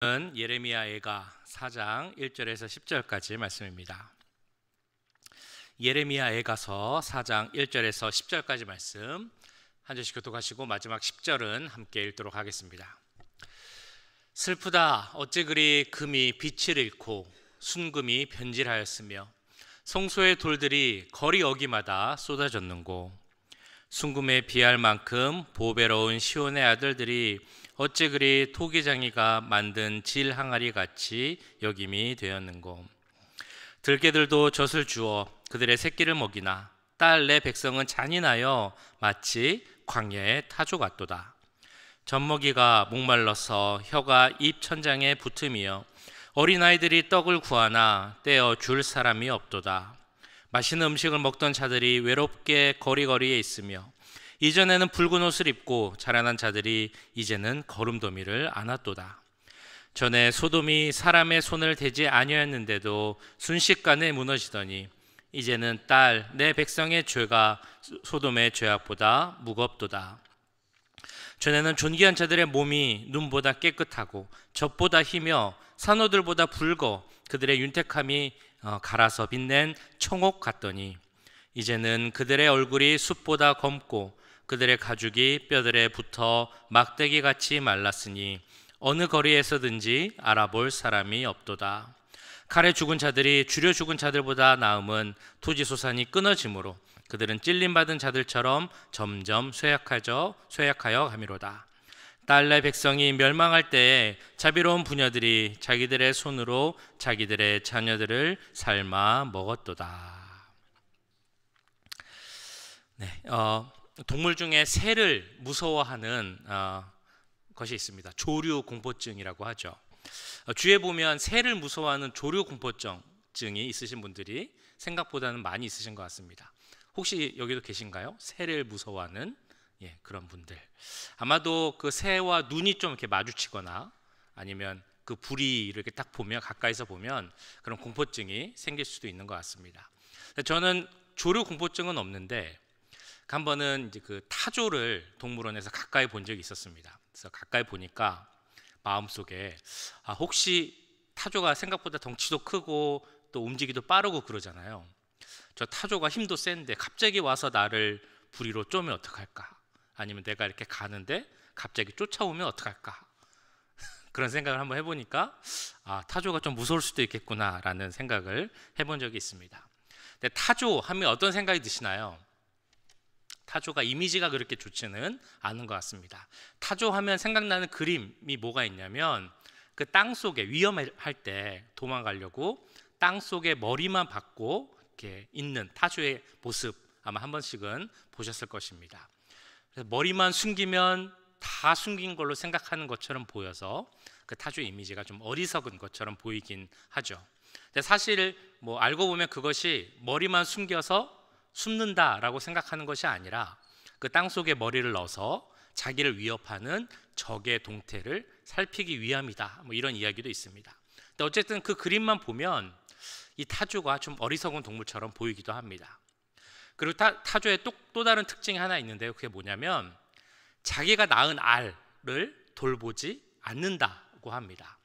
는 예레미야애가 4장 1절에서 10절까지 말씀입니다. 예레미야애가서 4장 1절에서 10절까지 말씀 한 절씩 교독하시고 마지막 10절은 함께 읽도록 하겠습니다. 슬프다. 어찌 그리 금이 빛을 잃고 순금이 변질하였으며 성소의 돌들이 거리 어기마다 쏟아졌는고, 순금에 비할 만큼 보배로운 시온의 아들들이 어찌 그리 토기장이가 만든 질 항아리 같이 여김이 되었는고, 들개들도 젖을 주어 그들의 새끼를 먹이나 딸 내 백성은 잔인하여 마치 광야의 타조 같도다. 젖먹이가 목말라서 혀가 입 천장에 붙음이여 어린아이들이 떡을 구하나 떼어 줄 사람이 없도다. 맛있는 음식을 먹던 자들이 외롭게 거리거리에 있으며 이전에는 붉은 옷을 입고 자라난 자들이 이제는 거름더미를 안았도다. 전에 소돔이 사람의 손을 대지 아니었는데도 순식간에 무너지더니 이제는 딸 내 백성의 죄가 소돔의 죄악보다 무겁도다. 전에는 존귀한 자들의 몸이 눈보다 깨끗하고 젖보다 희며 산호들보다 붉어 그들의 윤택함이 갈아서 빛낸 청옥 같더니 이제는 그들의 얼굴이 숯보다 검고 그들의 가죽이 뼈들에 붙어 막대기같이 말랐으니 어느 거리에서든지 알아볼 사람이 없도다. 칼에 죽은 자들이 주려 죽은 자들보다 나음은 토지소산이 끊어지므로 그들은 찔림받은 자들처럼 점점 쇠약하여 가미로다. 딸 내 백성이 멸망할 때에 자비로운 부녀들이 자기들의 손으로 자기들의 자녀들을 삶아 먹었도다. 동물 중에 새를 무서워하는 것이 있습니다. 조류공포증이라고 하죠. 주위에 보면 새를 무서워하는 조류공포증이 있으신 분들이 생각보다는 많이 있으신 것 같습니다. 혹시 여기도 계신가요? 새를 무서워하는 그런 분들. 아마도 그 새와 눈이 좀 이렇게 마주치거나 아니면 그 불이 이렇게 딱 보면, 가까이서 보면 그런 공포증이 생길 수도 있는 것 같습니다. 저는 조류 공포증은 없는데 한 번은 이제 그 타조를 동물원에서 가까이 본 적이 있었습니다. 그래서 가까이 보니까 마음속에 혹시 타조가 생각보다 덩치도 크고 또 움직이도 빠르고 그러잖아요. 저 타조가 힘도 센데 갑자기 와서 나를 부리로 쪼면 어떡할까? 아니면 내가 이렇게 가는데 갑자기 쫓아오면 어떡할까? 그런 생각을 한번 해보니까 타조가 좀 무서울 수도 있겠구나라는 생각을 해본 적이 있습니다. 근데 타조 하면 어떤 생각이 드시나요? 타조가 이미지가 그렇게 좋지는 않은 것 같습니다. 타조 하면 생각나는 그림이 뭐가 있냐면 그 땅속에 위험할 때 도망가려고 땅속에 머리만 박고 이렇게 있는 타조의 모습 아마 한 번씩은 보셨을 것입니다. 그래서 머리만 숨기면 다 숨긴 걸로 생각하는 것처럼 보여서 그 타조의 이미지가 좀 어리석은 것처럼 보이긴 하죠. 근데 사실 알고 보면 그것이 머리만 숨겨서 숨는다라고 생각하는 것이 아니라 그 땅속에 머리를 넣어서 자기를 위협하는 적의 동태를 살피기 위함이다. 이런 이야기도 있습니다. 근데 어쨌든 그 그림만 보면 이 타조가 좀 어리석은 동물처럼 보이기도 합니다. 그리고 타조의 또 다른 특징이 하나 있는데요. 그게 뭐냐면 자기가 낳은 알을 돌보지 않는다고 합니다.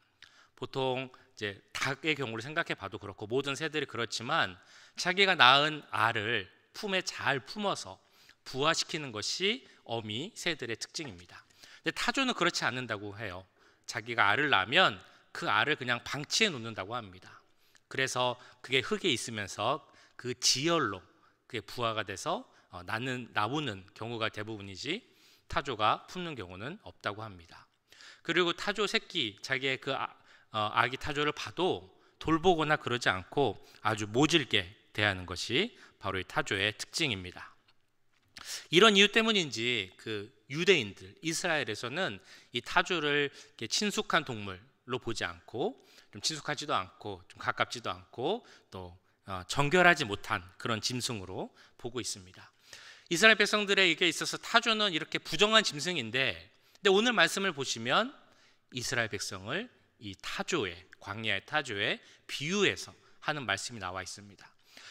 보통 이제 닭의 경우를 생각해 봐도 그렇고 모든 새들이 그렇지만 자기가 낳은 알을 품에 잘 품어서 부화시키는 것이 어미 새들의 특징입니다. 근데 타조는 그렇지 않는다고 해요. 자기가 알을 낳으면 그 알을 그냥 방치해 놓는다고 합니다. 그래서 그게 흙에 있으면서 그 지열로 그게 부화가 돼서 나오는 경우가 대부분이지 타조가 품는 경우는 없다고 합니다. 그리고 타조 새끼 자기의 그 아기 타조를 봐도 돌보거나 그러지 않고 아주 모질게 대하는 것이 바로 이 타조의 특징입니다. 이런 이유 때문인지 그 유대인들, 이스라엘에서는 이 타조를 이렇게 친숙한 동물로 보지 않고 좀 친숙하지도 않고 좀 가깝지도 않고 또 정결하지 못한 그런 짐승으로 보고 있습니다. 이스라엘 백성들에게 있어서 타조는 이렇게 부정한 짐승인데, 근데 오늘 말씀을 보시면 이스라엘 백성을 이 타조의, 광야의 타조의 비유해서 하는 말씀이 나와 있습니다.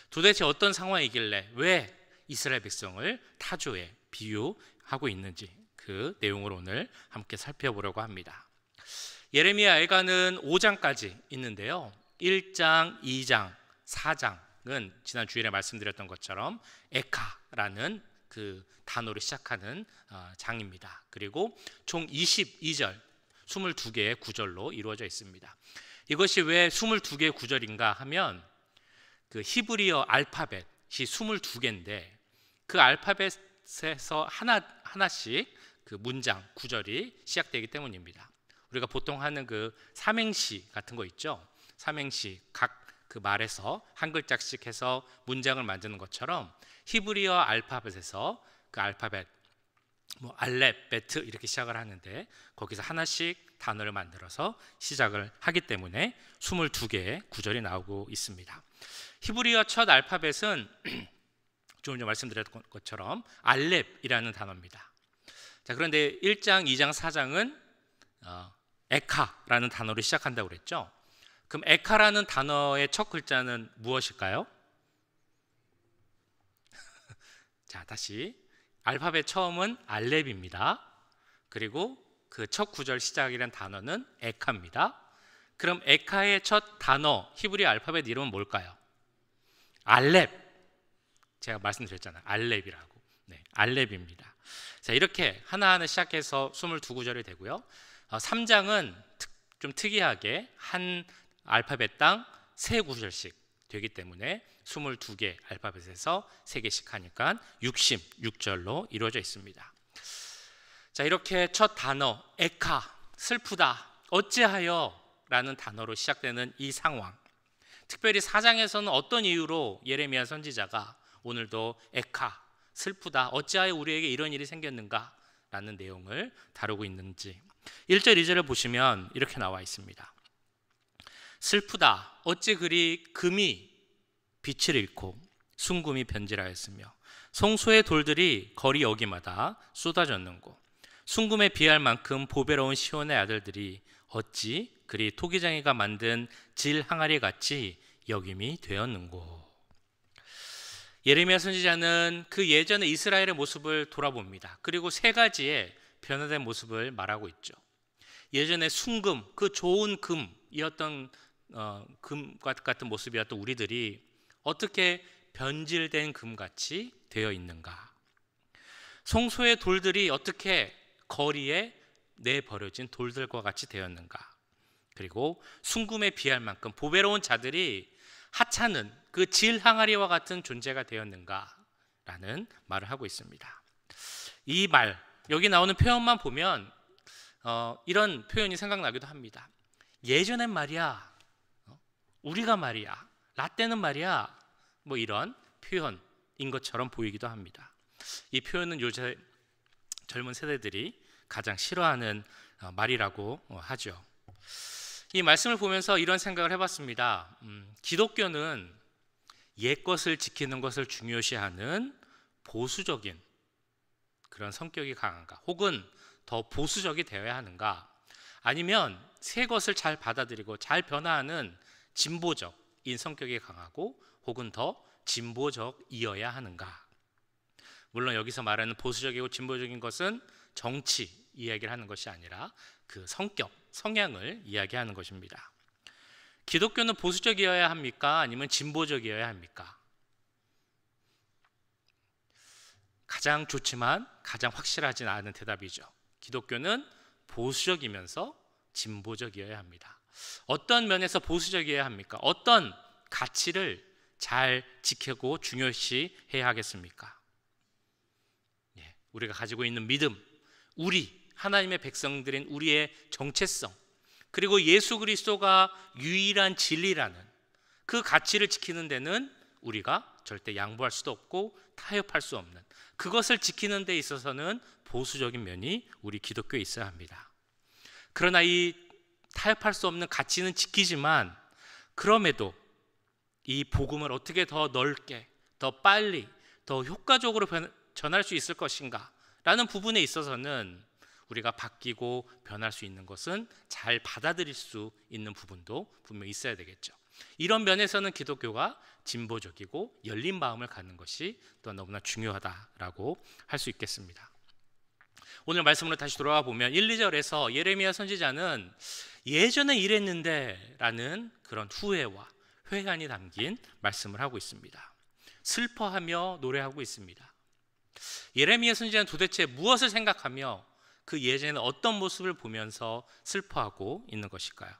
도대체 어떤 상황이길래 왜 이스라엘 백성을 타조에 비유하고 있는지 그 내용을 오늘 함께 살펴보려고 합니다. 예레미야 애가는 5장까지 있는데요. 1장, 2장, 4장은 지난 주일에 말씀드렸던 것처럼 에카라는 그 단어로 시작하는 장입니다. 그리고 총 22절, 22개의 구절로 이루어져 있습니다. 이것이 왜 22개의 구절인가 하면 그 히브리어 알파벳이 22개인데 그 알파벳에서 하나씩 그 문장, 구절이 시작되기 때문입니다. 우리가 보통 하는 그 삼행시 같은 거 있죠. 삼행시 각 그 말에서 한 글자씩 해서 문장을 만드는 것처럼 히브리어 알파벳에서 그 알파벳 뭐 알렙, 베트 이렇게 시작을 하는데 거기서 하나씩 단어를 만들어서 시작을 하기 때문에 22개의 구절이 나오고 있습니다. 히브리어 첫 알파벳은 조금 전에 말씀드렸던 것처럼 알렙이라는 단어입니다. 자, 그런데 1장, 2장, 4장은 에카라는 단어로 시작한다고 그랬죠. 그럼 에카라는 단어의 첫 글자는 무엇일까요? 자, 다시 알파벳 처음은 알렙입니다. 그리고 그 첫 구절 시작이라는 단어는 에카입니다. 그럼 에카의 첫 단어 히브리 알파벳 이름은 뭘까요? 알렙. 제가 말씀드렸잖아요. 알렙이라고. 네, 알렙입니다. 자, 이렇게 하나하나 시작해서 22구절이 되고요. 3장은 좀 특이하게 한 알파벳당 3구절씩 되기 때문에 22개 알파벳에서 3개씩 하니까 66절로 이루어져 있습니다. 자, 이렇게 첫 단어 에카, 슬프다, 어찌하여 라는 단어로 시작되는 이 상황, 특별히 4장에서는 어떤 이유로 예레미야 선지자가 오늘도 에카, 슬프다, 어찌하여 우리에게 이런 일이 생겼는가 라는 내용을 다루고 있는지 1절, 2절을 보시면 이렇게 나와 있습니다. 슬프다, 어찌 그리 금이 빛을 잃고 순금이 변질하였으며 성소의 돌들이 거리 여기마다 쏟아졌는고 순금에 비할 만큼 보배로운 시온의 아들들이 어찌 그리 토기장이가 만든 질 항아리 같이 여김이 되었는고. 예레미야 선지자는 그 예전의 이스라엘의 모습을 돌아봅니다. 그리고 3가지의 변화된 모습을 말하고 있죠. 예전에 순금, 그 좋은 금이었던 금과 같은 모습이었던 우리들이 어떻게 변질된 금같이 되어 있는가. 성소의 돌들이 어떻게 거리에 내버려진 돌들과 같이 되었는가. 그리고 순금에 비할 만큼 보배로운 자들이 하찮은 그 질 항아리와 같은 존재가 되었는가라는 말을 하고 있습니다. 이 말, 여기 나오는 표현만 보면 이런 표현이 생각나기도 합니다. 예전엔 말이야, 우리가 말이야, 라떼는 말이야, 뭐 이런 표현인 것처럼 보이기도 합니다. 이 표현은 요새 젊은 세대들이 가장 싫어하는 말이라고 하죠. 이 말씀을 보면서 이런 생각을 해봤습니다. 기독교는 옛것을 지키는 것을 중요시하는 보수적인 그런 성격이 강한가, 혹은 더 보수적이 되어야 하는가, 아니면 새 것을 잘 받아들이고 잘 변화하는 진보적인 성격이 강하고 혹은 더 진보적이어야 하는가. 물론 여기서 말하는 보수적이고 진보적인 것은 정치 이야기를 하는 것이 아니라 그 성격, 성향을 이야기하는 것입니다. 기독교는 보수적이어야 합니까? 아니면 진보적이어야 합니까? 가장 좋지만 가장 확실하진 않은 대답이죠. 기독교는 보수적이면서 진보적이어야 합니다. 어떤 면에서 보수적이어야 합니까? 어떤 가치를 잘 지키고 중요시해야 하겠습니까? 우리가 가지고 있는 믿음, 우리 하나님의 백성들인 우리의 정체성, 그리고 예수 그리스도가 유일한 진리라는 그 가치를 지키는 데는 우리가 절대 양보할 수도 없고 타협할 수 없는, 그것을 지키는 데 있어서는 보수적인 면이 우리 기독교에 있어야 합니다. 그러나 이 타협할 수 없는 가치는 지키지만 그럼에도 이 복음을 어떻게 더 넓게, 더 빨리, 더 효과적으로 전할 수 있을 것인가 라는 부분에 있어서는 우리가 바뀌고 변할 수 있는 것은 잘 받아들일 수 있는 부분도 분명히 있어야 되겠죠. 이런 면에서는 기독교가 진보적이고 열린 마음을 갖는 것이 또 너무나 중요하다라고 할 수 있겠습니다. 오늘 말씀으로 다시 돌아가 보면 1, 2절에서 예레미야 선지자는 예전에 이랬는데 라는 그런 후회와 회한이 담긴 말씀을 하고 있습니다. 슬퍼하며 노래하고 있습니다. 예레미야 선지자는 도대체 무엇을 생각하며 그 예전에는 어떤 모습을 보면서 슬퍼하고 있는 것일까요?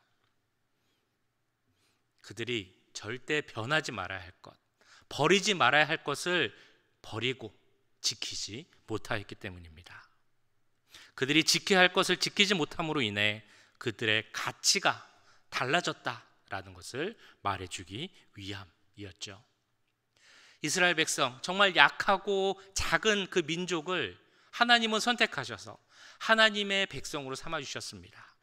그들이 절대 변하지 말아야 할 것, 버리지 말아야 할 것을 버리고 지키지 못하였기 때문입니다. 그들이 지켜야 할 것을 지키지 못함으로 인해 그들의 가치가 달라졌다라는 것을 말해주기 위함이었죠. 이스라엘 백성, 정말 약하고 작은 그 민족을 하나님은 선택하셔서 하나님의 백성으로 삼아주셨습니다.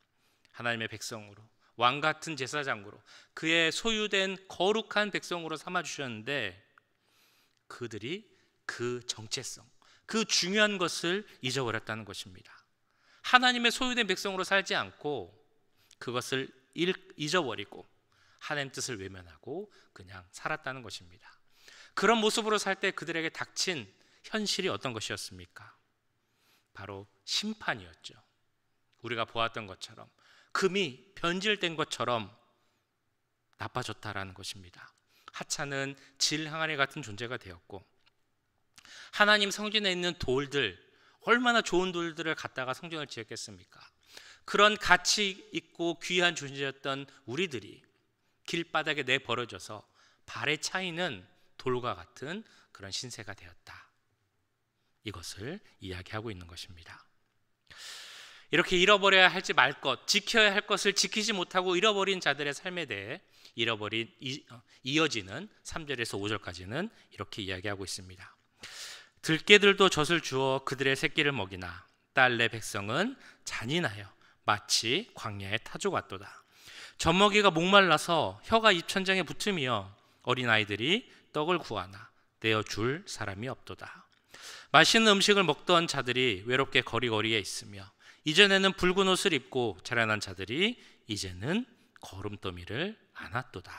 하나님의 백성으로, 왕같은 제사장으로, 그의 소유된 거룩한 백성으로 삼아주셨는데 그들이 그 정체성, 그 중요한 것을 잊어버렸다는 것입니다. 하나님의 소유된 백성으로 살지 않고 그것을 잊어버리고 하나님 뜻을 외면하고 그냥 살았다는 것입니다. 그런 모습으로 살 때 그들에게 닥친 현실이 어떤 것이었습니까? 바로 심판이었죠. 우리가 보았던 것처럼 금이 변질된 것처럼 나빠졌다라는 것입니다. 하찮은 질 항아리 같은 존재가 되었고, 하나님 성전에 있는 돌들, 얼마나 좋은 돌들을 갖다가 성전을 지었겠습니까? 그런 가치 있고 귀한 존재였던 우리들이 길바닥에 내버려져서 발에 차이는 돌과 같은 그런 신세가 되었다. 이것을 이야기하고 있는 것입니다. 이렇게 잃어버려야 할지 말 것, 지켜야 할 것을 지키지 못하고 잃어버린 자들의 삶에 대해 이어지는 3절에서 5절까지는 이렇게 이야기하고 있습니다. 들깨들도 젖을 주어 그들의 새끼를 먹이나 딸내 백성은 잔인하여 마치 광야의 타조 같도다. 젖먹이가 목말라서 혀가 입천장에 붙으며 어린아이들이 떡을 구하나 내어줄 사람이 없도다. 맛있는 음식을 먹던 자들이 외롭게 거리거리에 있으며 이전에는 붉은 옷을 입고 자라난 자들이 이제는 거름더미를 안았도다.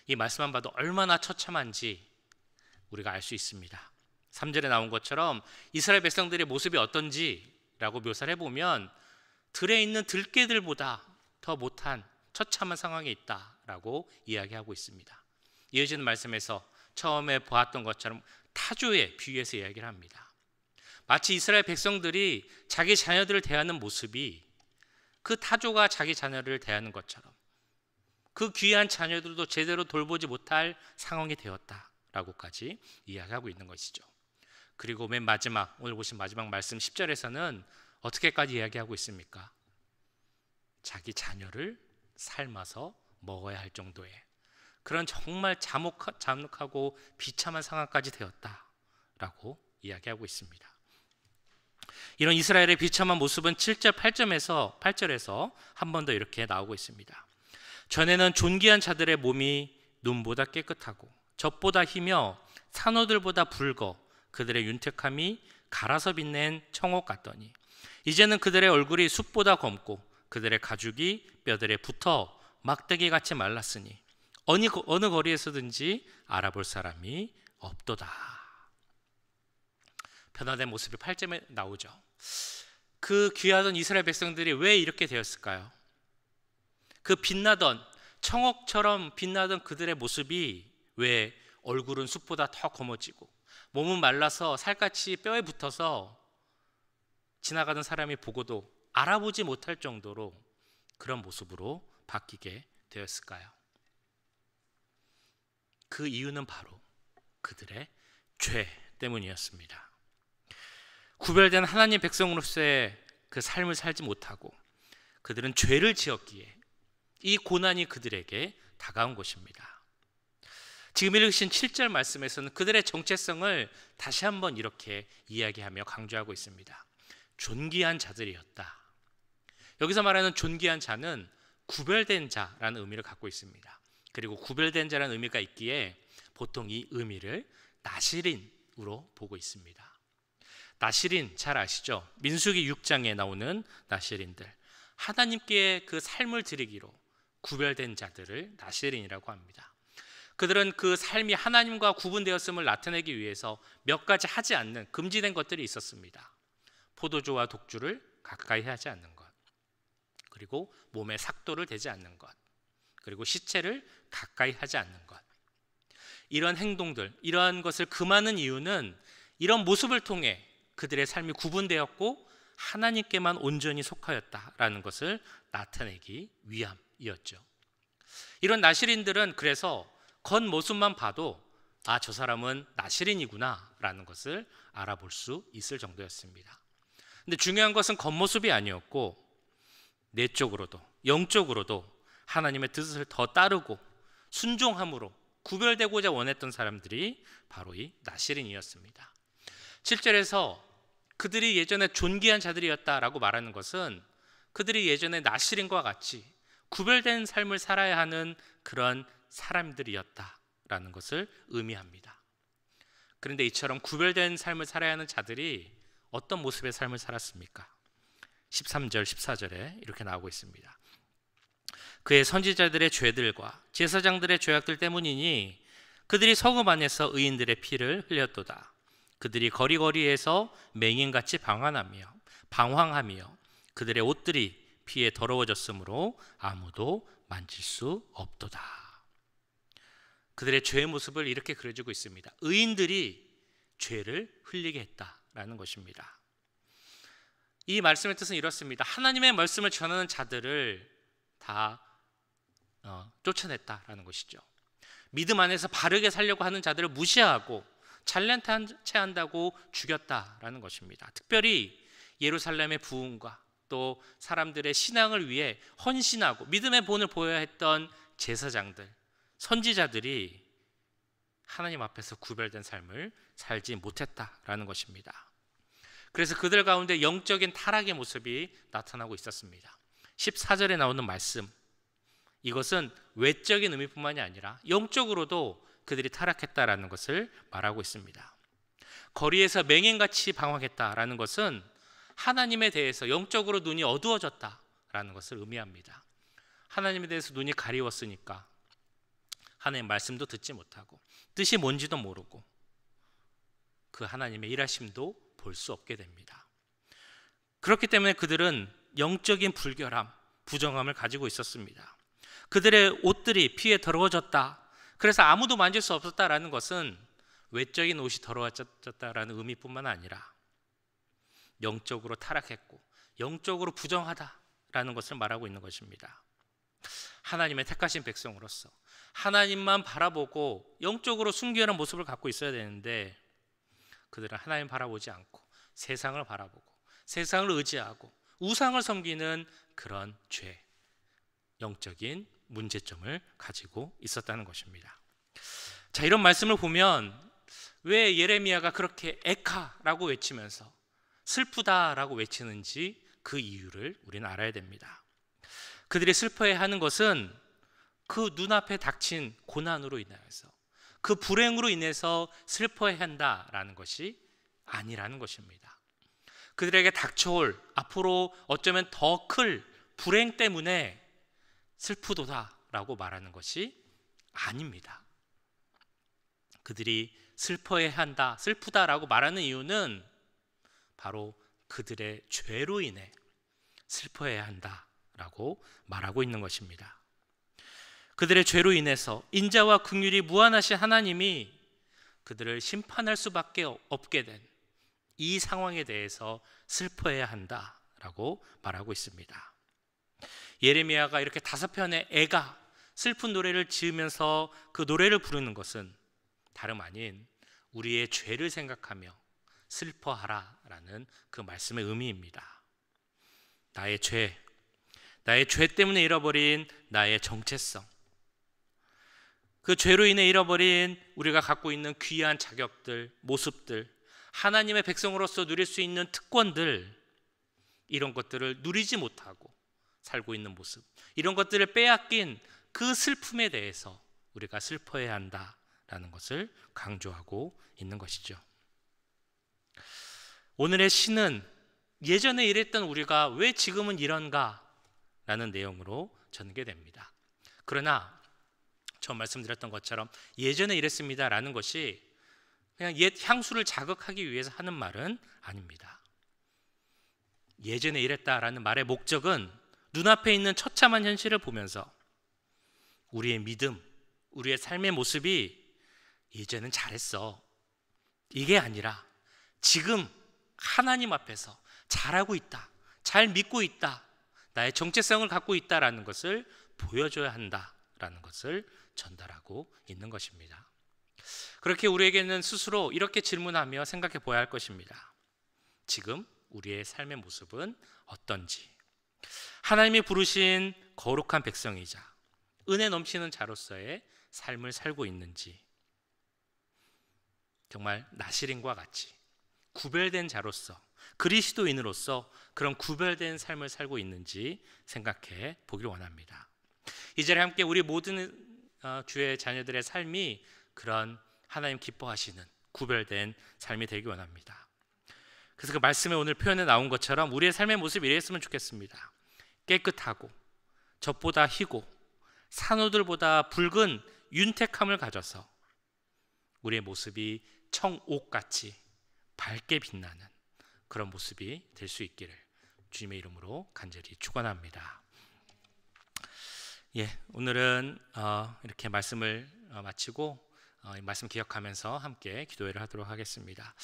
이 말씀만 봐도 얼마나 처참한지 우리가 알 수 있습니다. 3절에 나온 것처럼 이스라엘 백성들의 모습이 어떤지라고 묘사를 해보면 들에 있는 들깨들보다 더 못한 처참한 상황에 있다라고 이야기하고 있습니다. 이어지는 말씀에서 처음에 보았던 것처럼 타조에 비유해서 이야기를 합니다. 마치 이스라엘 백성들이 자기 자녀들을 대하는 모습이 그 타조가 자기 자녀를 대하는 것처럼 그 귀한 자녀들도 제대로 돌보지 못할 상황이 되었다라고까지 이야기하고 있는 것이죠. 그리고 맨 마지막, 오늘 보신 마지막 말씀 10절에서는 어떻게까지 이야기하고 있습니까? 자기 자녀를 삶아서 먹어야 할 정도의 그런 정말 잔혹하고 비참한 상황까지 되었다라고 이야기하고 있습니다. 이런 이스라엘의 비참한 모습은 7절 8절에서 한 번 더 이렇게 나오고 있습니다. 전에는 존귀한 자들의 몸이 눈보다 깨끗하고 젖보다 희며 산호들보다 붉어 그들의 윤택함이 갈아서 빛낸 청옥 같더니 이제는 그들의 얼굴이 숯보다 검고 그들의 가죽이 뼈들에 붙어 막대기같이 말랐으니 어느 거리에서든지 알아볼 사람이 없도다. 변화된 모습이 8절에 나오죠. 그 귀하던 이스라엘 백성들이 왜 이렇게 되었을까요? 그 빛나던 청옥처럼 빛나던 그들의 모습이 왜 얼굴은 숯보다 더 검어지고 몸은 말라서 살갗이 뼈에 붙어서 지나가는 사람이 보고도 알아보지 못할 정도로 그런 모습으로 바뀌게 되었을까요? 그 이유는 바로 그들의 죄 때문이었습니다. 구별된 하나님 백성으로서의 그 삶을 살지 못하고 그들은 죄를 지었기에 이 고난이 그들에게 다가온 것입니다. 지금 읽으신 7절 말씀에서는 그들의 정체성을 다시 한번 이렇게 이야기하며 강조하고 있습니다. 존귀한 자들이었다. 여기서 말하는 존귀한 자는 구별된 자라는 의미를 갖고 있습니다. 그리고 구별된 자라는 의미가 있기에 보통 이 의미를 나시린으로 보고 있습니다. 나시린 잘 아시죠? 민수기 6장에 나오는 나시린들, 하나님께 그 삶을 드리기로 구별된 자들을 나시린이라고 합니다. 그들은 그 삶이 하나님과 구분되었음을 나타내기 위해서 몇 가지 하지 않는 금지된 것들이 있었습니다. 포도주와 독주를 가까이 하지 않는 것, 그리고 몸에 삭도를 대지 않는 것, 그리고 시체를 가까이 하지 않는 것. 이런 행동들, 이러한 것을 금하는 이유는 이런 모습을 통해 그들의 삶이 구분되었고 하나님께만 온전히 속하였다라는 것을 나타내기 위함이었죠. 이런 나시린들은 그래서 겉모습만 봐도 아, 저 사람은 나시린이구나 라는 것을 알아볼 수 있을 정도였습니다. 근데 중요한 것은 겉모습이 아니었고 내적으로도 영적으로도 하나님의 뜻을 더 따르고 순종함으로 구별되고자 원했던 사람들이 바로 이 나시린이었습니다. 7절에서 그들이 예전에 존귀한 자들이었다라고 말하는 것은 그들이 예전에 나시린과 같이 구별된 삶을 살아야 하는 그런 사람들이었다라는 것을 의미합니다. 그런데 이처럼 구별된 삶을 살아야 하는 자들이 어떤 모습의 삶을 살았습니까? 13절, 14절에 이렇게 나오고 있습니다. 그의 선지자들의 죄들과 제사장들의 죄악들 때문이니 그들이 서금 안에서 의인들의 피를 흘렸도다. 그들이 거리거리에서 맹인같이 방황하며 그들의 옷들이 피에 더러워졌으므로 아무도 만질 수 없도다. 그들의 죄의 모습을 이렇게 그려주고 있습니다. 의인들이 죄를 흘리게 했다라는 것입니다. 이 말씀의 뜻은 이렇습니다. 하나님의 말씀을 전하는 자들을 다 쫓아냈다라는 것이죠. 믿음 안에서 바르게 살려고 하는 자들을 무시하고 잘난체한다고 죽였다라는 것입니다. 특별히 예루살렘의 부흥과 또 사람들의 신앙을 위해 헌신하고 믿음의 본을 보여야 했던 제사장들, 선지자들이 하나님 앞에서 구별된 삶을 살지 못했다라는 것입니다. 그래서 그들 가운데 영적인 타락의 모습이 나타나고 있었습니다. 14절에 나오는 말씀, 이것은 외적인 의미뿐만이 아니라 영적으로도 그들이 타락했다라는 것을 말하고 있습니다. 거리에서 맹인같이 방황했다라는 것은 하나님에 대해서 영적으로 눈이 어두워졌다라는 것을 의미합니다. 하나님에 대해서 눈이 가리웠으니까 하나님의 말씀도 듣지 못하고 뜻이 뭔지도 모르고 그 하나님의 일하심도 볼 수 없게 됩니다. 그렇기 때문에 그들은 영적인 불결함, 부정함을 가지고 있었습니다. 그들의 옷들이 피에 더러워졌다. 그래서 아무도 만질 수 없었다라는 것은 외적인 옷이 더러워졌다라는 의미뿐만 아니라 영적으로 타락했고 영적으로 부정하다라는 것을 말하고 있는 것입니다. 하나님의 택하신 백성으로서 하나님만 바라보고 영적으로 순결한 모습을 갖고 있어야 되는데 그들은 하나님 바라보지 않고 세상을 바라보고 세상을 의지하고 우상을 섬기는 그런 죄, 영적인 문제점을 가지고 있었다는 것입니다. 자, 이런 말씀을 보면 왜 예레미야가 그렇게 에카라고 외치면서 슬프다라고 외치는지 그 이유를 우리는 알아야 됩니다. 그들이 슬퍼해하는 것은 그 눈앞에 닥친 고난으로 인하여서 그 불행으로 인해서 슬퍼해야 한다라는 것이 아니라는 것입니다. 그들에게 닥쳐올 앞으로 어쩌면 더 클 불행 때문에 슬프도다라고 말하는 것이 아닙니다. 그들이 슬퍼해야 한다, 슬프다라고 말하는 이유는 바로 그들의 죄로 인해 슬퍼해야 한다라고 말하고 있는 것입니다. 그들의 죄로 인해서 인자와 긍휼이 무한하신 하나님이 그들을 심판할 수밖에 없게 된 이 상황에 대해서 슬퍼해야 한다라고 말하고 있습니다. 예레미야가 이렇게 5편의 애가 슬픈 노래를 지으면서 그 노래를 부르는 것은 다름 아닌 우리의 죄를 생각하며 슬퍼하라라는 그 말씀의 의미입니다. 나의 죄 때문에 잃어버린 나의 정체성, 그 죄로 인해 잃어버린 우리가 갖고 있는 귀한 자격들, 모습들, 하나님의 백성으로서 누릴 수 있는 특권들, 이런 것들을 누리지 못하고 살고 있는 모습, 이런 것들을 빼앗긴 그 슬픔에 대해서 우리가 슬퍼해야 한다라는 것을 강조하고 있는 것이죠. 오늘의 시는 예전에 이랬던 우리가 왜 지금은 이런가 라는 내용으로 전개됩니다. 그러나 처음 말씀드렸던 것처럼 예전에 이랬습니다라는 것이 그냥 옛 향수를 자극하기 위해서 하는 말은 아닙니다. 예전에 이랬다라는 말의 목적은 눈앞에 있는 처참한 현실을 보면서 우리의 믿음, 우리의 삶의 모습이 예전엔 잘했어, 이게 아니라 지금 하나님 앞에서 잘하고 있다, 잘 믿고 있다, 나의 정체성을 갖고 있다라는 것을 보여줘야 한다라는 것을 전달하고 있는 것입니다. 그렇게 우리에게는 스스로 이렇게 질문하며 생각해 보아야 할 것입니다. 지금 우리의 삶의 모습은 어떤지, 하나님이 부르신 거룩한 백성이자 은혜 넘치는 자로서의 삶을 살고 있는지, 정말 나시린과 같이 구별된 자로서, 그리스도인으로서 그런 구별된 삶을 살고 있는지 생각해 보길 원합니다. 이 자리에 함께 우리 모든 주의 자녀들의 삶이 그런 하나님 기뻐하시는 구별된 삶이 되길 원합니다. 그래서 그 말씀에 오늘 표현에 나온 것처럼 우리의 삶의 모습이 이랬으면 좋겠습니다. 깨끗하고 젖보다 희고 산호들보다 붉은 윤택함을 가져서 우리의 모습이 청옥같이 밝게 빛나는 그런 모습이 될 수 있기를 주님의 이름으로 간절히 축원합니다. 오늘은 이렇게 말씀을 마치고 이 말씀 기억하면서 함께 기도회를 하도록 하겠습니다.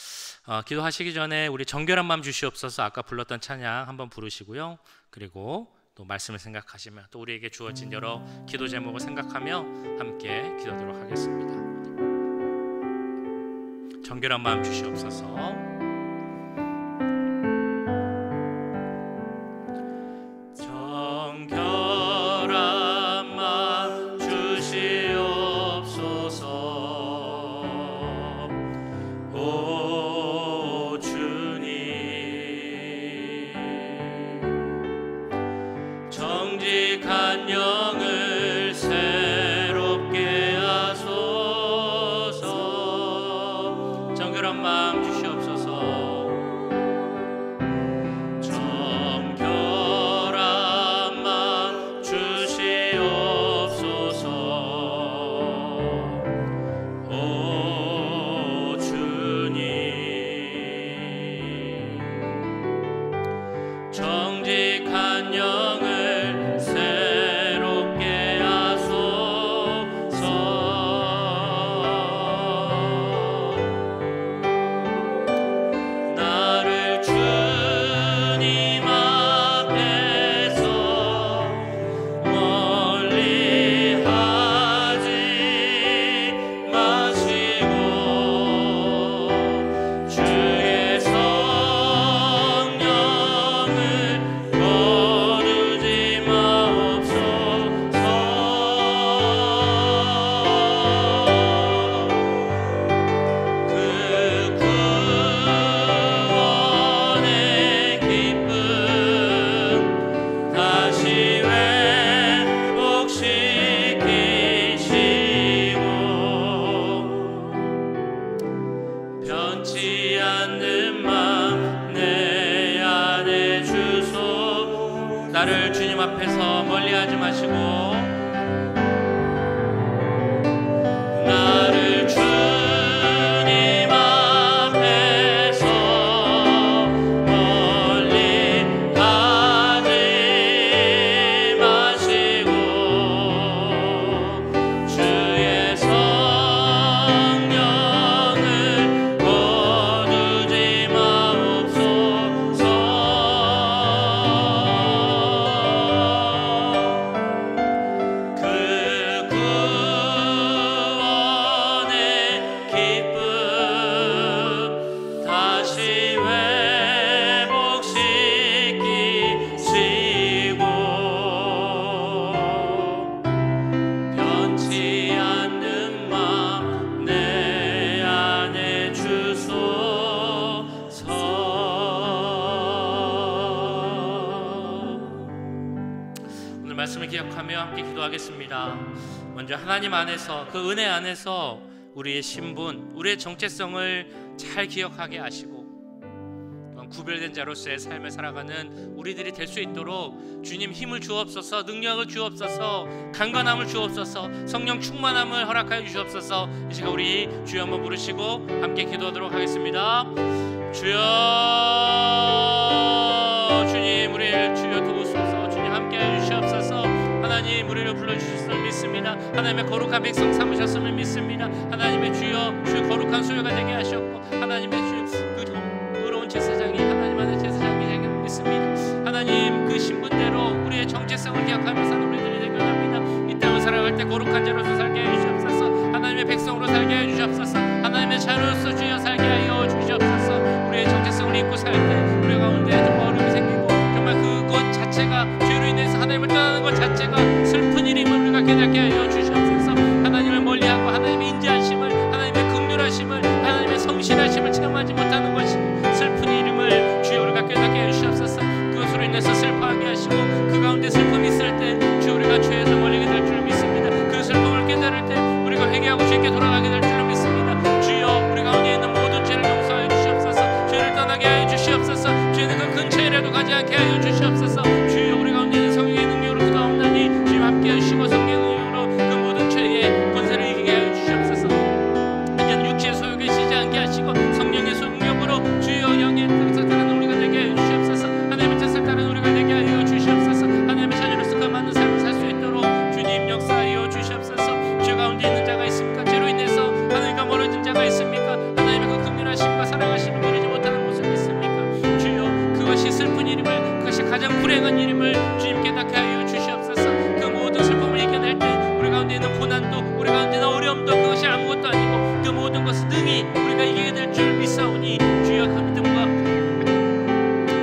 기도하시기 전에 우리 정결한 마음 주시옵소서 아까 불렀던 찬양 한번 부르시고요. 그리고 또 말씀을 생각하시며 또 우리에게 주어진 여러 기도 제목을 생각하며 함께 기도하도록 하겠습니다. 정결한 마음 주시옵소서. 나를 주님 앞에서 멀리하지 마시고 나를 주님 앞에서 멀리 가지 마시고 주의 성령을 거두지 마옵소서. 말씀을 기억하며 함께 기도하겠습니다. 먼저 하나님 안에서 그 은혜 안에서 우리의 신분, 우리의 정체성을 잘 기억하게 하시고 구별된 자로서의 삶을 살아가는 우리들이 될 수 있도록 주님 힘을 주옵소서, 능력을 주옵소서, 강건함을 주옵소서, 성령 충만함을 허락하여 주시옵소서. 이 시간 우리 주여 한번 부르시고 함께 기도하도록 하겠습니다. 주여, 주님 우리를 주여 도우소서. 주님 함께하여 주시옵소서. 하나님 우리를 불러주셨음을 믿습니다. 하나님의 거룩한 백성 삼으셨음을 믿습니다. 하나님의 주여, 주의 거룩한 소유가 되게 하셨고 하나님의 주여 그 의로운 제사장이 하나님 안에 제사장이 되게 믿습니다. 하나님 그 신분대로 우리의 정체성을 기억하며 사는 우리들이 되게 원합니다. 이 땅을 살아갈 때 거룩한 자로서 살게 하여 주시옵소서. 하나님의 백성으로 살게 하여 주시옵소서. 하나님의 자녀로서 주여 살게 하여 주시옵소서. 우리의 정체성을 잊고 살 때 우리 가운데 좀 어려움이 생기고 정말 그것 자체가 죄로 인해서 하나님을 떠나는 것 자체가 슬픈 일임을 우리가 깨닫게 하여 주시옵소서. 하나님을 멀리하고 하나님의 인자하심을, 하나님의 긍휼하심을, 하나님의 성실하심을 체험하지 못하는 것이 슬픈 일임을 주여 우리가 깨닫게 하여 주시옵소서. 그것으로 인해서 슬퍼하게 하시고 그 가운데 슬픔이 있을 때 주여 우리가 죄에서 멀리게 될 줄 믿습니다. 그 슬픔을 깨달을 때 우리가 회개하고 주께 돌아가게 될 줄 믿습니다. 주여 우리 가운데 있는 모든 죄를 용서하여 주시옵소서. 죄를 떠나게 하여 주시옵소서. 죄는 그 근처에라도 가지 않게 하여 주시옵소서. 주여 우리 가운데 있는 성령의 능력으로 기도하옵나니 주님 함께 하시고 성령의 능력으로 그 모든 죄의 권세를 이기게 하여 주시옵소서. 이제는 육체의 소욕에 지지 않게 하시고 성령의 능력으로 주여 영의 뜻을 따르는 우리가 되게 하여 주시옵소서. 하나님의 뜻을 따르는 우리가 되게 하여 주시옵소서. 하나님의 자녀로서 그 맞는 삶을 살 수 있도록 주님 역사하여 주시옵소서. 죄 가운데 있는 자가 있습니까? 죄로 인해서 하나님과 멀어진 자가 있습니까? 하나님의 그 긍휼하심과 사랑하심을 누리지 못하는 모습이 있습니까? 주여 그것이 슬픈 일임을, 그것이 가장 불행한 일임을 주님 깨닫게 하여 주시옵소서. 그 모든 슬픔을 이겨낼 때 우리 가운데 있는 고난도, 우리 가운데 있는 어려움도 그것이 아무것도 아니고 그 모든 것을 능히 우리가 이기게 될 줄 믿사오니 주여 그 믿음과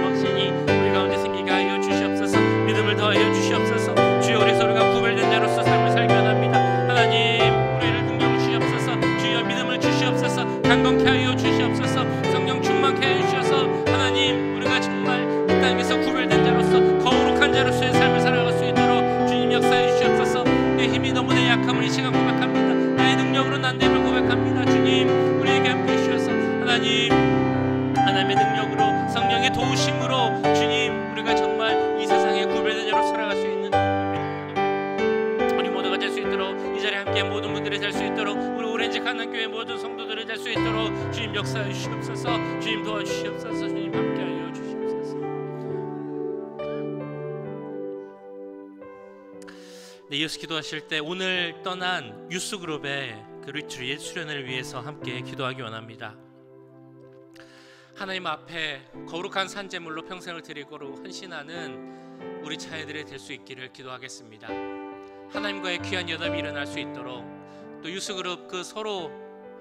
확신이 우리 가운데 생기게 하여 주시옵소서. 믿음을 더하여 주시옵소서. 주여 우리 서로가 구별된 자로서 삶을 살게 원합니다. 하나님 우리를 능력을 주시옵소서. 주여 믿음을 주시옵소서. 강건케 하여 주시옵소서. 성령 충만케 하여 주셔서 하나님 우리가 정말 이 땅에서 구별된 자로서 거룩한 자로서의 삶을 살아갈 수 있도록 주님 역사해 주시옵소서. 내 힘이 너무 내 약함을 이 시간 고백합니다. 나의 능력으로 난 됨을 고백합니다. 주님 우리에게 함께 해주셔서 하나님의 능력으로 성령의 도우심으로 주님 우리가 정말 이 세상에 구별된 자로 살아갈 수 있는 우리 모두가 될 수 있도록 이 자리에 함께 모든 분들이 될 수 있도록 우리 오렌지 가난교회 모든 성도들이 될 수 있도록 주님 역사해 주시옵소서. 주님 도와주시옵소서. 주님 함께하여 주시옵소서. 네, 이어서 기도하실 때 오늘 떠난 유스그룹의 그 리트릿 수련을 위해서 함께 기도하기 원합니다. 하나님 앞에 거룩한 산제물로 평생을 드리고 헌신하는 우리 자녀들이 될 수 있기를 기도하겠습니다. 하나님과의 귀한 연합이 일어날 수 있도록 또 유스그룹 그 서로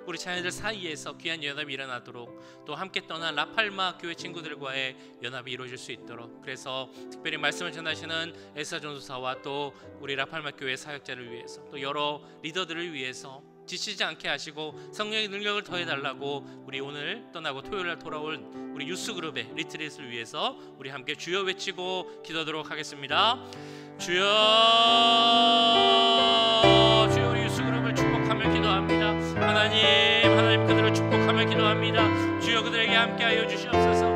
우리 자녀들 사이에서 귀한 연합이 일어나도록 또 함께 떠난 라팔마 교회 친구들과의 연합이 이루어질 수 있도록 그래서 특별히 말씀을 전하시는 에스라 전도사와 또 우리 라팔마 교회 사역자를 위해서 또 여러 리더들을 위해서 지치지 않게 하시고 성령의 능력을 더해달라고 우리 오늘 떠나고 토요일날 돌아올 우리 유스그룹의 리트릿을 위해서 우리 함께 주여 외치고 기도하도록 하겠습니다. 주여, 주여 우리 유스그룹을 축복하며 기도합니다. 하나님 그들을 축복하며 기도합니다. 주여 그들에게 함께하여 주시옵소서.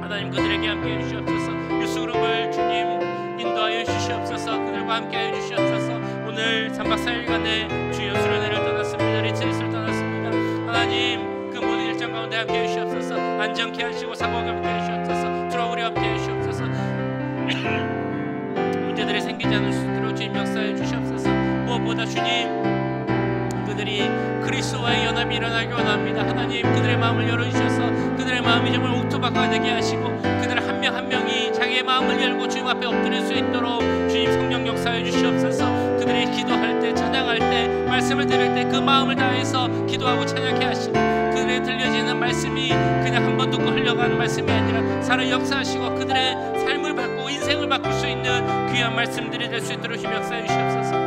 하나님 그들에게 함께해 주시옵소서. 유스그룹을 주님 인도하여 주시옵소서. 그들과 함께하여 주시옵소서. 오늘 3박 4일간의 주여 수련회를 떠났습니다. 리트릿을 떠났습니다. 하나님 그 모든 일정 가운데 함께해 주시옵소서. 안정케 하시고 사고가 함께해 주시옵소서. 트러블이 함께해 주시옵소서. 문제들이 생기지 않을 수 있도록 주님 역사해 주시옵소서. 무엇보다 주님 그들이 그리스도와의 연합이 일어나기 원합니다. 하나님 그들의 마음을 열어주셔서 그들의 마음이 정말 옥토박하게 되게 하시고 그들 한 명 한 명이 자기의 마음을 열고 주님 앞에 엎드릴 수 있도록 주님 성령 역사해 주시옵소서. 그들이 기도할 때 찬양할 때 말씀을 들을 때 그 마음을 다해서 기도하고 찬양케 하시고 그들의 들려지는 말씀이 그냥 한 번 듣고 흘려가는 말씀이 아니라 살아 역사하시고 그들의 삶을 바꾸고 인생을 바꿀 수 있는 귀한 말씀들이 될 수 있도록 주님 역사해 주시옵소서.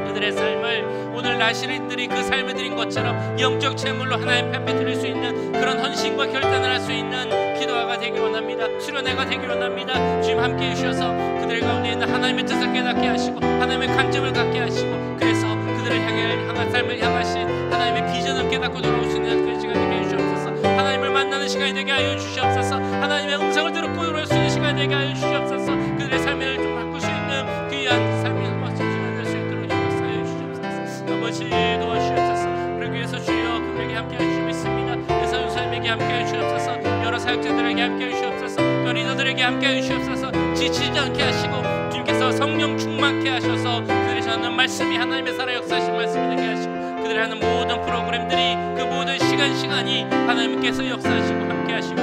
그들의 삶을 오늘 나시린들이 그 삶을 드린 것처럼 영적 제물로 하나님 앞에 드릴 수 있는 그런 헌신과 결단을 할 수 있는 기도가 되기 원합니다. 수련회가 되기 원합니다. 주님 함께해 주셔서 그들 가운데 있는 하나님의 뜻을 깨닫게 하시고 하나님의 관점을 갖게 하시고 그래서 그들을 향한 삶을 향하신 하나님의 비전을 깨닫고 돌아올 수 있는 그런 시간 되게 해주시옵소서. 하나님을 만나는 기도하는 시간이 되게 하여 주시옵소서. 하나님의 음성을 들을 고요할 수 있는 시간이 되게 하여 주시옵소서. 그들의 삶을 좀 바꿀 수 있는 귀한 삶이 시간 될 수 있도록 역사하여 주시옵소서. 아버지 도와주시옵소서. 그러기 위해서 주여 그들에게 함께 하여 주시옵습니다. 예수 선생님에게 함께 하여 주시옵소서. 여러 사역자들에게 함께 하여 주시옵소서. 또 리더들에게 함께 하여 주시옵소서. 지치지 않게 하시고 주님께서 성령 충만케 하셔서 그들이 전하는 말씀이 하나님의 살아 역사하신 말씀이 되게 하시고 그들이 하는 모든 프로그램들이 그 모든 시간이 하나님께서 역사하시고 함께 하시고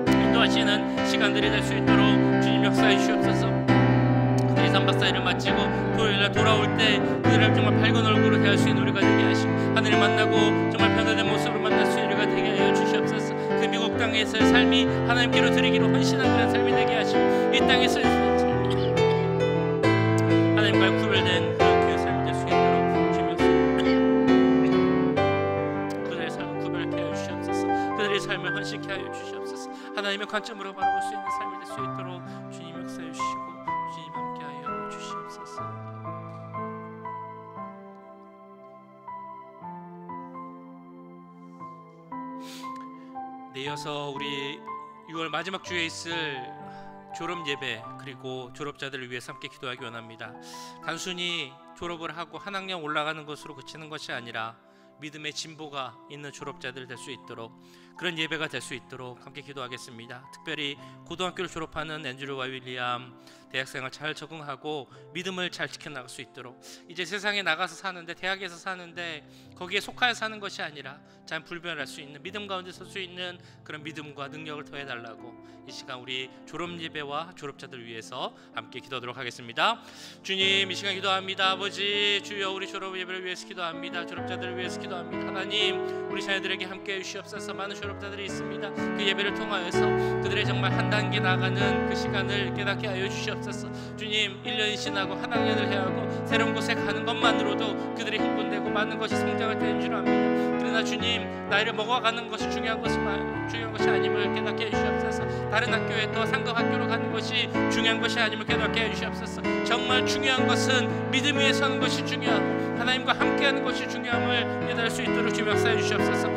인도하시는 시간들이 될 수 있도록 주님 역사해 주시옵소서. 그들이 3박 4일을 마치고 토요일날 돌아올 때 그들을 정말 밝은 얼굴로 대할 수 있는 우리가 되게 하시고 하늘을 만나고 정말 변화된 모습으로 만날 수 있는 우리가 되게 하여 주시옵소서. 그 미국 땅에서의 삶이 하나님께로 드리기로 헌신한 그런 삶이 되게 하시고 이 땅에서의 삶이 하나님과의 구별된 그 삶이 될 수 있도록 주님 그들의 삶을 구별케 하여 주시옵소서. 그들의 삶을 헌신케 하여 주시옵소서. 하나님의 관점으로 바라볼 수 있는 삶이 될 수 있도록 주님 역사해 주시고 주님 함께 하여 주시옵소서. 네, 이어서 우리 6월 마지막 주에 있을 졸업 예배 그리고 졸업자들을 위해서 함께 기도하기 원합니다. 단순히 졸업을 하고 한 학년 올라가는 것으로 그치는 것이 아니라 믿음의 진보가 있는 졸업자들 될 수 있도록 그런 예배가 될 수 있도록 함께 기도하겠습니다. 특별히 고등학교를 졸업하는 앤드류와 윌리엄 대학생활 잘 적응하고 믿음을 잘 지켜나갈 수 있도록 이제 세상에 나가서 사는데 대학에서 사는데 거기에 속하여 사는 것이 아니라 잘 불변할 수 있는 믿음 가운데 설 수 있는 그런 믿음과 능력을 더해달라고 이 시간 우리 졸업 예배와 졸업자들 위해서 함께 기도하도록 하겠습니다. 주님 이 시간 기도합니다. 아버지 주여 우리 졸업 예배를 위해서 기도합니다. 졸업자들을 위해서 기도합니다. 하나님 우리 자녀들에게 함께 해주시옵소서. 많은 졸업자들이 있습니다. 그 예배를 통하여서 그들의 정말 한 단계 나가는 그 시간을 깨닫게 하여 주시옵소서. 주님 1년이 지나고 한 학년을 해야 하고 새로운 곳에 가는 것만으로도 그들이 흥분되고 많은 것이 성장할 때인 줄 압니다. 그러나 주님 나이를 먹어가는 것이 중요한 것이 아님을 깨닫게 해주시옵소서. 다른 학교에 또 상급 학교로 가는 것이 중요한 것이 아님을 깨닫게 해주시옵소서. 정말 중요한 것은 믿음 위에 서는 것이 중요하고 하나님과 함께하는 것이 중요함을 깨달을 수 있도록 주님 역사해 주시옵소서.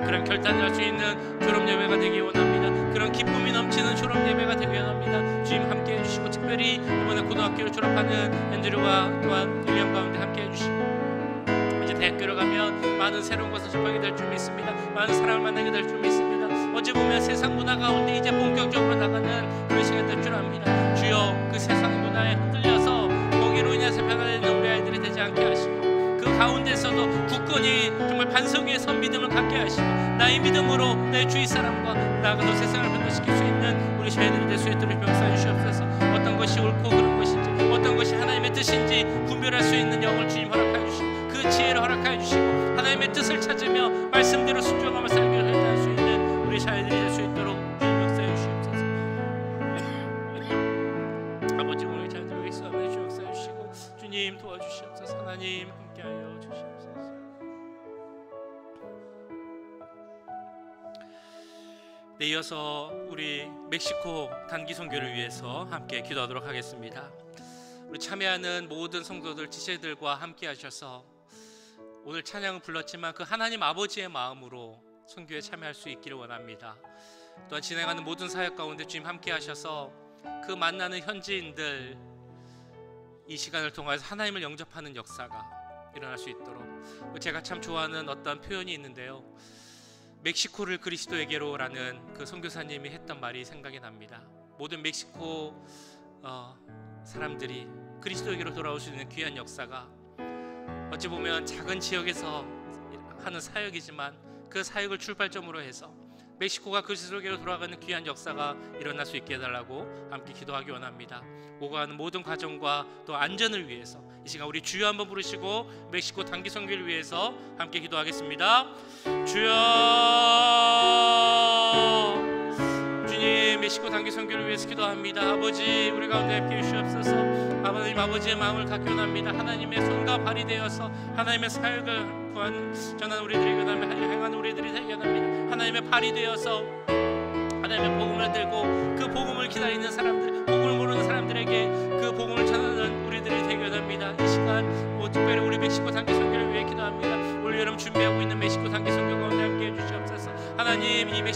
그런 결단을 할 수 있는 졸업 예배가 되기 원합니다. 그런 기쁨이 넘치는 졸업 예배가 되기 원합니다. 주님 함께 해주시고 특별히 이번에 고등학교를 졸업하는 앤드류와 또한 윌리엄 가운데 함께 해주시고 이제 대학교를 가면 많은 새로운 것을 접하게 될 줄 믿습니다. 많은 사람을 만나게 될 줄 믿습니다. 어찌 보면 세상 문화 가운데 이제 본격적으로 나가는 그런 시간이 될 줄 압니다. 주여 그 세상 문화에 흔들려서 거기로 인해서 변화되는 우리 아이들이 되지 않게 하시고 그 가운데서도 굳건히 정말 반석 위에 선 믿음을 갖게 하시고 나의 믿음으로 내 주위 사람과 나아가서 세상을 변화시킬 수 있는 우리 저희들이 될 수 있도록 역사해 주시옵소서. 어떤 것이 옳고 그런 것인지 어떤 것이 하나님의 뜻인지 분별할 수 있는 영을 주님 허락해 주시고 그 지혜를 허락해 주시고 하나님의 뜻을 찾으며 말씀대로 순종하며 살기를 할수 있는 우리 자녀들이 될 수 있도록 주님 역사해 주시옵소서. 아버지 오늘 자녀들 위해서 하나님 역사해 주시고 주님 도와주시옵소서. 하나님 함께하여 주시옵소서. 네, 이어서 우리 멕시코 단기 선교를 위해서 함께 기도하도록 하겠습니다. 우리 참여하는 모든 성도들 지체들과 함께 하셔서 오늘 찬양을 불렀지만 그 하나님 아버지의 마음으로 선교에 참여할 수 있기를 원합니다. 또한 진행하는 모든 사역 가운데 주님 함께 하셔서 그 만나는 현지인들 이 시간을 통해서 하나님을 영접하는 역사가 일어날 수 있도록 제가 참 좋아하는 어떤 표현이 있는데요. 멕시코를 그리스도에게로라는 그 선교사님이 했던 말이 생각이 납니다. 모든 멕시코 사람들이 그리스도에게로 돌아올 수 있는 귀한 역사가 어찌 보면 작은 지역에서 하는 사역이지만 그 사역을 출발점으로 해서 멕시코가 그리스도에게로 돌아가는 귀한 역사가 일어날 수 있게 해달라고 함께 기도하기 원합니다. 오가는 모든 과정과 또 안전을 위해서 이 시간 우리 주여 한번 부르시고 멕시코 단기 선교를 위해서 함께 기도하겠습니다. 주여, 주님 멕시코 단기 선교를 위해서 기도합니다. 아버지 우리 가운데 함께 해주시옵소서. 하나님 아버지의 마음을 갖기 원합니다. 하나님의 손과 발이 되어서 하나님의 사역을 전하는 우리들에게 행하는 우리들이 되게 원합니다. 하나님의 발이 되어서 하나님의 복음을 들고 그 복음을 기다리는 사람들, 복음을 모르는 사람들에게 그 복음을 전하는 우리들이 되게 원합니다. 이 시간 특별히 우리 멕시코 단기 선교를 위해 기도합니다. 올 여름 준비하고 있는 멕시코 단기 선교 가운데 함께 해주시옵소서. 하나님 이 멕시코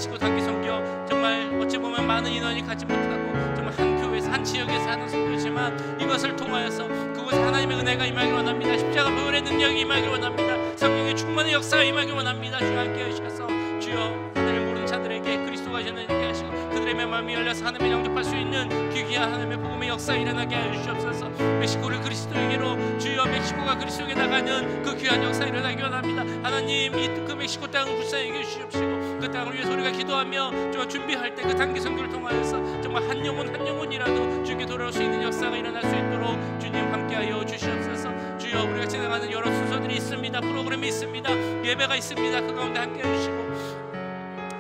통하여서 그곳에 하나님의 은혜가 임하기를 원합니다. 십자가 보혈의 능력이 임하기를 원합니다. 성령의 충만의 역사가 임하기를 원합니다. 주여 함께 하셔서 주여 하나님을 모르는 자들에게 그리스도가 전해지게 하시고 그들의 마음이 열려서 하나님을 영접할 수 있는 귀한 하나님의 복음의 역사 일어나게 하여 주시옵소서. 멕시코를 그리스도에게로 주여 멕시코가 그리스도에게 나가는 그 귀한 역사 일어나기 원합니다. 하나님 그 멕시코 땅을 불쌍히 여겨 주시옵시고 그 땅을 위해서 우리가 기도하며 정말 준비할 때 그 단기 선교를 통하여서 정말 한 영혼이라도 주께 돌아올 수 있는 역사가 일어날 수 있도록 주님 함께하여 주시옵소서. 주여 우리가 진행하는 여러 순서들이 있습니다. 프로그램이 있습니다. 예배가 있습니다. 그 가운데 함께해 주시고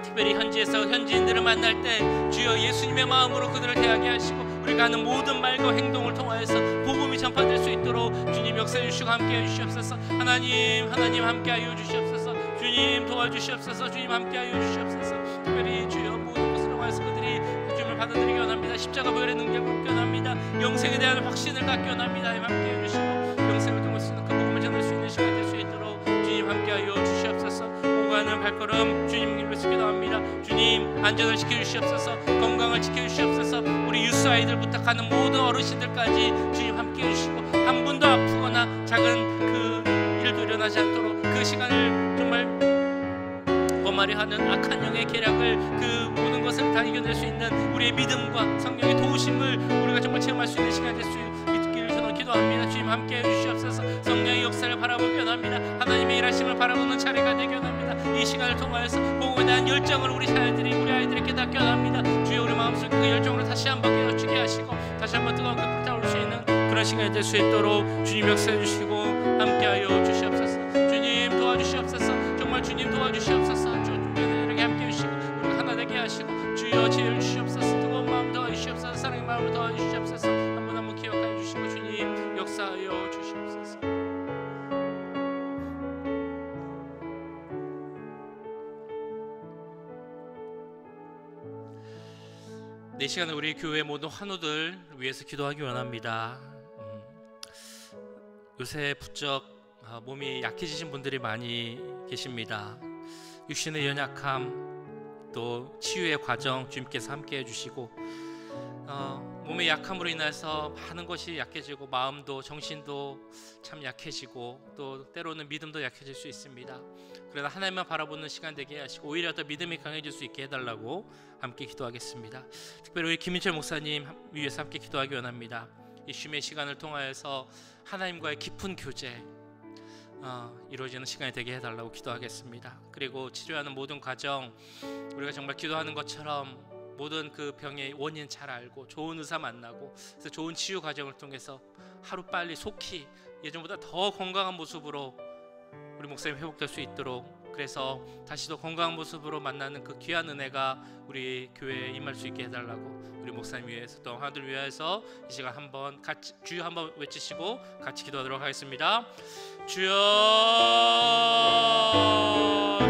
특별히 현지에서 현지인들을 만날 때 주여 예수님의 마음으로 그들을 대하게 하시고 우리가 하는 모든 말과 행동을 통하여서 복음이 전파될 수 있도록 주님 역사해 주시고 함께해 주시옵소서. 하나님 함께하여 주시옵소서. 주님 도와주시옵소서. 주님 함께하여 주시옵소서. 특별히 주여 모든 것을 통하여서 그들이 주님을 받아들이기 원합니다. 십자가 보혈의 능력을 얻기 원합니다. 영생에 대한 확신을 갖기 원합니다. 함께해 주시고 영생을 통할 수 있는 그 복음을 전할 수 있는 시간이 될 수 있도록 주님 함께하여 주시옵소서. 오가는 발걸음 주님으로 기도합니다. 주님 안전을 지켜주시옵소서. 건강을 지켜주시옵소서. 우리 유스 아이들 부탁하는 모든 어르신들까지 주님 함께해 주시고 한 분도 아프거나 작은 그 일도 일어나지 않도록 그 시간을 정말 범하려 하는 악한 영의 계략을 그 모든 것을 다 이겨낼 수 있는 우리의 믿음과 성령의 도우심을 우리가 정말 체험할 수 있는 시간이 될 수 있기를 저는 기도합니다. 주님 함께해 주시옵소서. 성령의 역사를 바라보기 원합니다. 하나님의 일하심을 바라보는 차례가 되기 원합니다. 이 시간을 통하여서 복음에 대한 열정을 우리 아이들이 깨닫게 원합니다. 주여 우리 마음속에 그 열정으로 다시 한번 깨어주게 하시고 다시 한번 뜨겁게 불타올 수 있는 그런 시간이 될 수 있도록 주님 역사해 주시고 함께하여 주시옵소서. 주님 도와주시옵소서. 정말 주님 도와주시옵소서. 주님에게 함께해 주시고 우리가 하나 되게 하시고 주여 지혜를 주시옵소서. 뜨거운 마음 더해 주시옵소서. 사랑의 마음을 더해 주시옵소서. 한번 기억하여 주시고 주님 역사하여 주시옵소서. 이 시간에 우리 교회 모든 환우들 위해서 기도하기 원합니다. 요새 부쩍 몸이 약해지신 분들이 많이 계십니다. 육신의 연약함 또 치유의 과정 주님께서 함께해 주시고 몸의 약함으로 인해서 많은 것이 약해지고 마음도 정신도 참 약해지고 또 때로는 믿음도 약해질 수 있습니다. 그러나 하나님만 바라보는 시간 되게 하시고 오히려 더 믿음이 강해질 수 있게 해달라고 함께 기도하겠습니다. 특별히 우리 김민철 목사님 위해서 함께 기도하기 원합니다. 이 쉼의 시간을 통하여서 하나님과의 깊은 교제 이루어지는 시간이 되게 해달라고 기도하겠습니다. 그리고 치료하는 모든 과정 우리가 정말 기도하는 것처럼 모든 그 병의 원인 잘 알고 좋은 의사 만나고 그래서 좋은 치유 과정을 통해서 하루빨리 속히 예전보다 더 건강한 모습으로 우리 목사님 회복될 수 있도록 그래서 다시 더 건강한 모습으로 만나는 그 귀한 은혜가 우리 교회에 임할 수 있게 해달라고 우리 목사님 위해서 또 하나들 위해서 이 시간 한번 같이 주여 한번 외치시고 같이 기도하도록 하겠습니다. 주여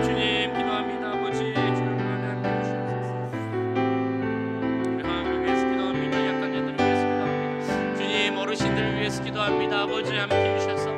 주님 기도합니다. 아버지 주여 우리 하나들 위해서 기도합니다. 약한 자들을 위해서 기도합니다. 주님 어르신들을 위해서 기도합니다. 아버지 함께 해주셔서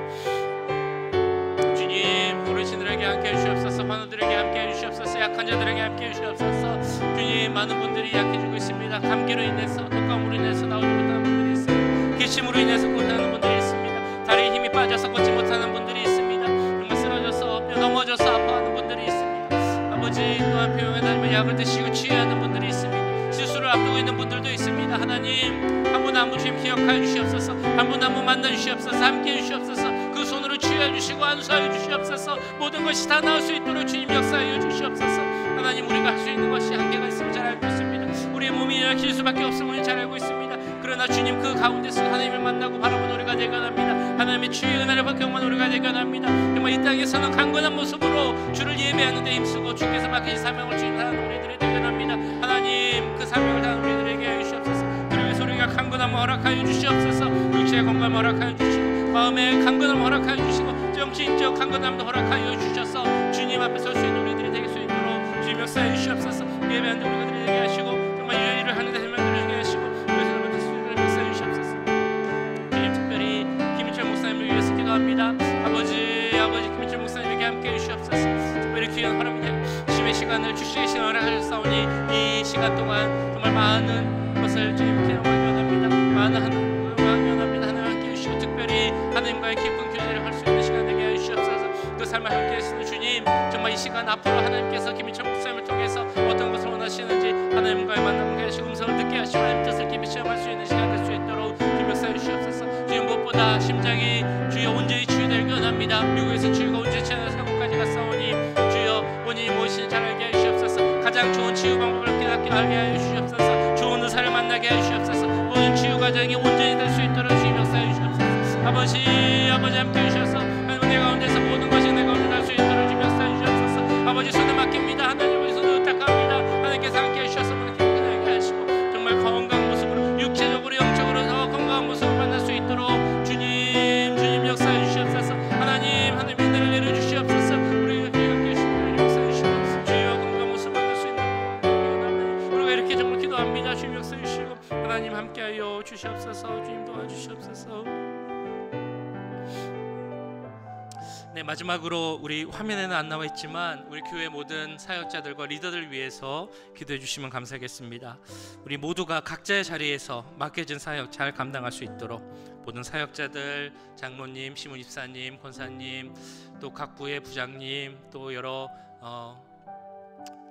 주님 어르신들에게 함께 해주시옵소서. 환우들에게 함께 해주시옵소서. 약한 자들에게 함께 해주시옵소서. 주님 많은 분들이 약해지고 있습니다. 감기로 인해서 독감으로 인해서 나오지 못하는 분들이 있습니다. 기침으로 인해서 고생하는 분들이 있습니다. 다리에 힘이 빠져서 걷지 못하는 분들이 있습니다. 정말 쓰러져서 뼈 넘어져서 아파하는 분들이 있습니다. 아버지 또한 병에 달면 약을 드시고 취하는 분들이 있습니다. 수술을 앞두고 있는 분들도 있습니다. 하나님 한 분 한 분 주님 기억하여 주시옵소서. 한 분 한 분 만나 주시옵소서. 함께 해주시옵소서. 그 손으로 치유해 주시고 안수하여 주시옵소서. 모든 것이 다 나을 수 있도록 주님 역사하여 주시옵소서. 하나님 우리가 할 수 있는 것이 한계가 있음을 잘 알고 있습니다. 우리의 몸이 약해질 수밖에 없음을 잘 알고 있습니다. 그러나 주님 그 가운데서 하나님을 만나고 바라보는 우리가 되게 원합니다. 하나님의 치유의 은혜를 경험하는 우리가 되게 원합니다. 정말 이 땅에서는 강건한 모습으로 주를 예배하는 데 힘쓰고 주께서 맡기신 사명을 주인하는 우리들이 되게 원합니다. 하나님 그 사명을 다하는 우리들에게 해주시옵소서. 그를 위해서 우리가 강건함을 허락하여 주시옵소서. 육체의 건강을 허락하여 주시고 마음의 강건함을 허락하여 주시고 정신적 강건함도 허락하여 주셔서 주님 앞에 설 수 있는 우리들이 되게 수 있도록 주님 역사해 주시옵소서. 예배하는 우리들이 되게 하시고 정말 일을 하는데 해명들을 되게 하시고 그래서 우리들을 역사해 주시옵소서. 주님 특별히 김민철 목사님을 위해서 기도합니다. 아버지 김민철 목사님에게 함께 해주시옵소서. 특별히 귀한 하나님의 쉼의 시간을 주시의 시간을 하셨사오니 이 시간 동안 정말 많은 것을 주님 기억하기 원합니다. 많은 원합니다. 하나님 이 시간 앞으로 하나님께서 김희철 목사님을 통해서 어떤 것을 원하시는지 하나님과의 만남을 하시고 음성을 듣게 하시고 하나님 뜻을 깊이 체험할 수 있는 시간 될 수 있도록 주님 역사해 주시옵소서. 주님 무엇보다 심장이 주여 온전히 치유되길 원합니다. 미국에서 치유가 온전치 않은 상황까지 갔사오니 주여 원인이 무엇인지 잘 알게 하여 주시옵소서. 가장 좋은 치유 방법을 깨닫게 알게 하여 주시옵소서. 좋은 의사를 만나게 하여 주시옵소서. 모든 치유 과정이 온전히 될 수 있도록 주님 역사해 주시옵소서. 아버지 함께 해주셔서 하나님 내 가운데서 모든 것이 내 가운데 날 수 있도록 주님 역사해 주시옵소서. 아버지 손에 맡깁니다. 하나님 손을 부탁합니다. 하나님께서 함께 해주셔서 우리 기쁘게 하시고 정말 건강한 모습으로 육체적으로 영적으로 더 건강한 모습을 만날 수 있도록 주님 역사해 주시옵소서. 하나님 은혜를 내려주시옵소서. 우리가 함께 해주시고 역사해 주시고 주여 건강한 모습을 만날 수 있는 우리가 이렇게 정말 기도합니다. 주님 역사해 주시고 하나님 함께하여 주시옵소서. 주님 도와주시옵소서. 네, 마지막으로 우리 화면에는 안 나와 있지만 우리 교회 모든 사역자들과 리더들 위해서 기도해 주시면 감사하겠습니다. 우리 모두가 각자의 자리에서 맡겨진 사역 잘 감당할 수 있도록 모든 사역자들, 장로님, 시무집사님, 권사님, 또 각 부의 부장님, 또 여러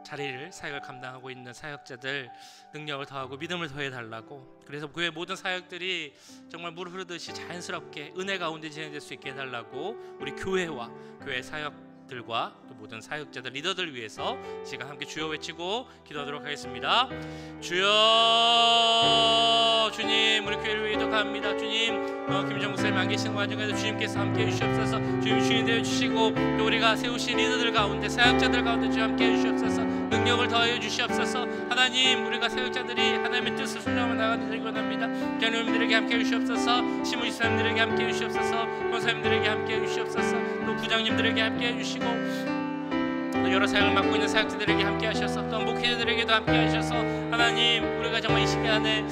자리를 사역을 감당하고 있는 사역자들 능력을 더하고 믿음을 더해달라고, 그래서 교회 모든 사역들이 정말 물 흐르듯이 자연스럽게 은혜 가운데 진행될 수 있게 해달라고 우리 교회와 교회 사역들과 또 모든 사역자들 리더들 위해서 시간 함께 주여 외치고 기도하도록 하겠습니다. 주여, 주님 우리 교회를 위해 기도합니다. 주님 김정 목사님 안 계시는 과정에서 주님께서 함께 해주시옵소서. 주님 주인 되어주시고 또 우리가 세우신 리더들 가운데 사역자들 가운데 주님 함께 해주시옵소서. 능력을 더하여 주시옵소서. 하나님 우리가 사역자들이 하나님의 뜻을 순종하며 나가는 길 원합니다. 장로님들에게 함께 해주시옵소서. 시무집사님들에게 함께 해주시옵소서. 권사님들에게 함께 해주시옵소서. 또 부장님들에게 함께 해주시고 또 여러 사역을 맡고 있는 사역자들에게 함께 하셔서 또 목회자들에게도 함께 하셔서 하나님 우리가 정말 이 시간에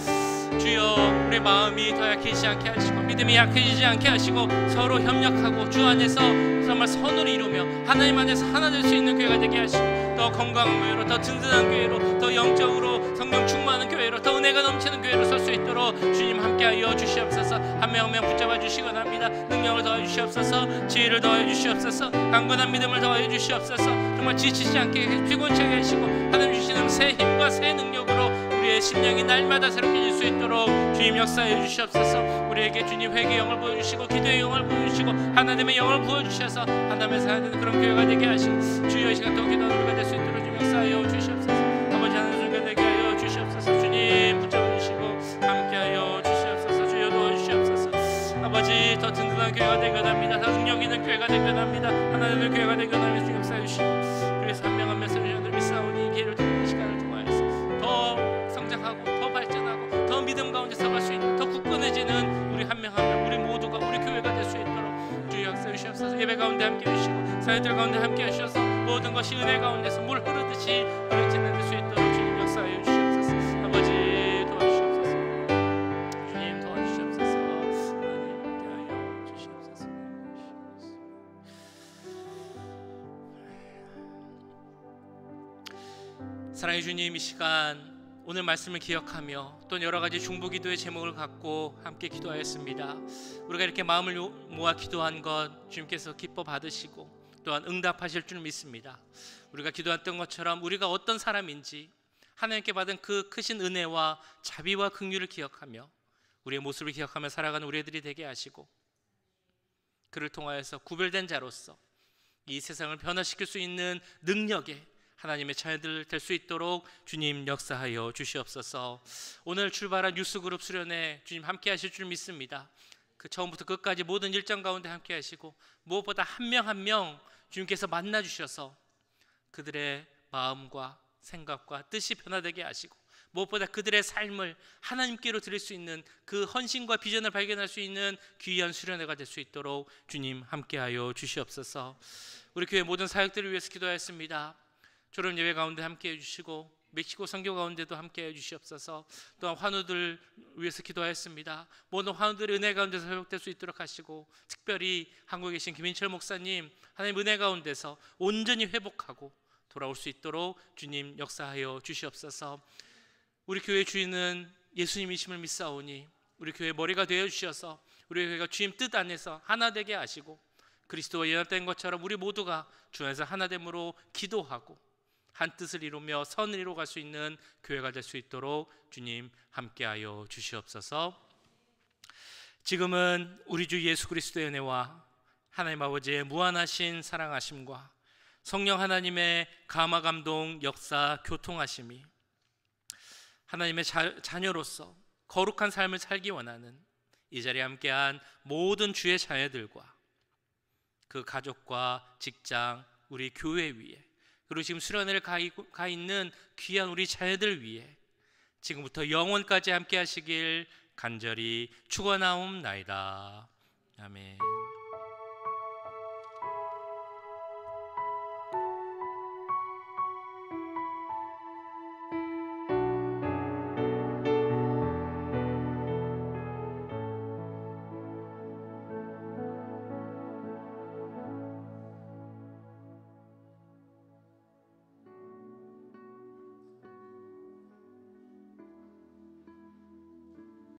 주여 우리 마음이 더 약해지지 않게 하시고 믿음이 약해지지 않게 하시고 서로 협력하고 주 안에서 정말 선을 이루며 하나님 안에서 하나 될 수 있는 교회가 되게 하시고 더 건강한 교회로, 더 든든한 교회로, 더 영적으로 성령 충만한 교회로, 더 은혜가 넘치는 교회로 설 수 있도록 주님 함께하여 주시옵소서. 한 명 한 명 붙잡아 주시기 원합니다. 능력을 더하여 주시옵소서. 지혜를 더하여 주시옵소서. 강건한 믿음을 더하여 주시옵소서. 정말 지치지 않게 피곤치 않게 하시고 하나님 주시는 새 힘과 새 능력으로 우리의 심령이 날마다 새롭게 질 수 있도록 주님 역사해 주시옵소서. 우리에게 주님 회개의 영을 보여주시고 기도의 영을 보여주시고 하나님의 영을 보여주셔서 하나님의 살아야 되는 그런 교회가 되게 하시고 주여 이 시간 더 기도하는 우리가 될 수 있도록 주님 역사하여 주시옵소서. 아버지 하나님 주님께 되게 하여 주시옵소서. 주님 붙잡아 주시고 함께하여 주시옵소서. 주여 도와주시옵소서. 아버지 더 든든한 교회가 되게 합니다. 더 능력 있는 교회가 되게 합니다. 하나님의 교회가 되게 합니다. 주님 역사해 주시고 그래서 한 명 한 명 성령들 믿사오니 이 기회를 통해 이 시간을 통하여서 더 성장하고 더 발전하고 더 믿음 가운데 서갈 수 있는 더 굳건해지는 우리 한 명 한 명 우리 모두가 우리 교회가 될 수 있도록 주여 역사해 주시옵소서. 예배 가운데 함께 해주시고 사회들 가운데 함께 하셔서 모든 것이 은혜 가운데서 물 흐르듯이 우리 진행될 수 있도록 주님 역사해 주시옵소서. 아버지 도와주시옵소서. 주님 도와주시옵소서. 하나님 함께하여 주시옵소서. 사랑해 주님 이 시간 오늘 말씀을 기억하며 또 여러 가지 중보기도의 제목을 갖고 함께 기도하였습니다. 우리가 이렇게 마음을 모아 기도한 것 주님께서 기뻐 받으시고 또한 응답하실 줄 믿습니다. 우리가 기도했던 것처럼 우리가 어떤 사람인지 하나님께 받은 그 크신 은혜와 자비와 긍휼을 기억하며 우리의 모습을 기억하며 살아가는 우리 애들이 되게 하시고 그를 통하여서 구별된 자로서 이 세상을 변화시킬 수 있는 능력에 하나님의 자녀들 될 수 있도록 주님 역사하여 주시옵소서. 오늘 출발한 뉴스그룹 수련회 주님 함께 하실 줄 믿습니다. 그 처음부터 끝까지 모든 일정 가운데 함께 하시고 무엇보다 한 명 한 명 주님께서 만나 주셔서 그들의 마음과 생각과 뜻이 변화되게 하시고 무엇보다 그들의 삶을 하나님께로 드릴 수 있는 그 헌신과 비전을 발견할 수 있는 귀한 수련회가 될 수 있도록 주님 함께하여 주시옵소서. 우리 교회 모든 사역들을 위해서 기도하였습니다. 졸업 예배 가운데 함께 해주시고 멕시코 선교 가운데도 함께 해주시옵소서. 또한 환우들 위해서 기도하였습니다. 모든 환우들의 은혜 가운데서 회복될 수 있도록 하시고 특별히 한국에 계신 김인철 목사님 하나님 은혜 가운데서 온전히 회복하고 돌아올 수 있도록 주님 역사하여 주시옵소서. 우리 교회 주인은 예수님이심을 믿사오니 우리 교회 머리가 되어 주셔서 우리 교회가 주님 뜻 안에서 하나 되게 하시고 그리스도와 연합된 것처럼 우리 모두가 주 안에서 하나됨으로 기도하고 한 뜻을 이루며 선을 이루어갈 수 있는 교회가 될 수 있도록 주님 함께하여 주시옵소서. 지금은 우리 주 예수 그리스도의 은혜와 하나님 아버지의 무한하신 사랑하심과 성령 하나님의 감화 감동 역사 교통하심이 하나님의 자녀로서 거룩한 삶을 살기 원하는 이 자리에 함께한 모든 주의 자녀들과 그 가족과 직장, 우리 교회 위에, 그리고 지금 수련회를 가 있는 귀한 우리 자녀들 위에 지금부터 영원까지 함께 하시길 간절히 축원하옵나이다. 아멘.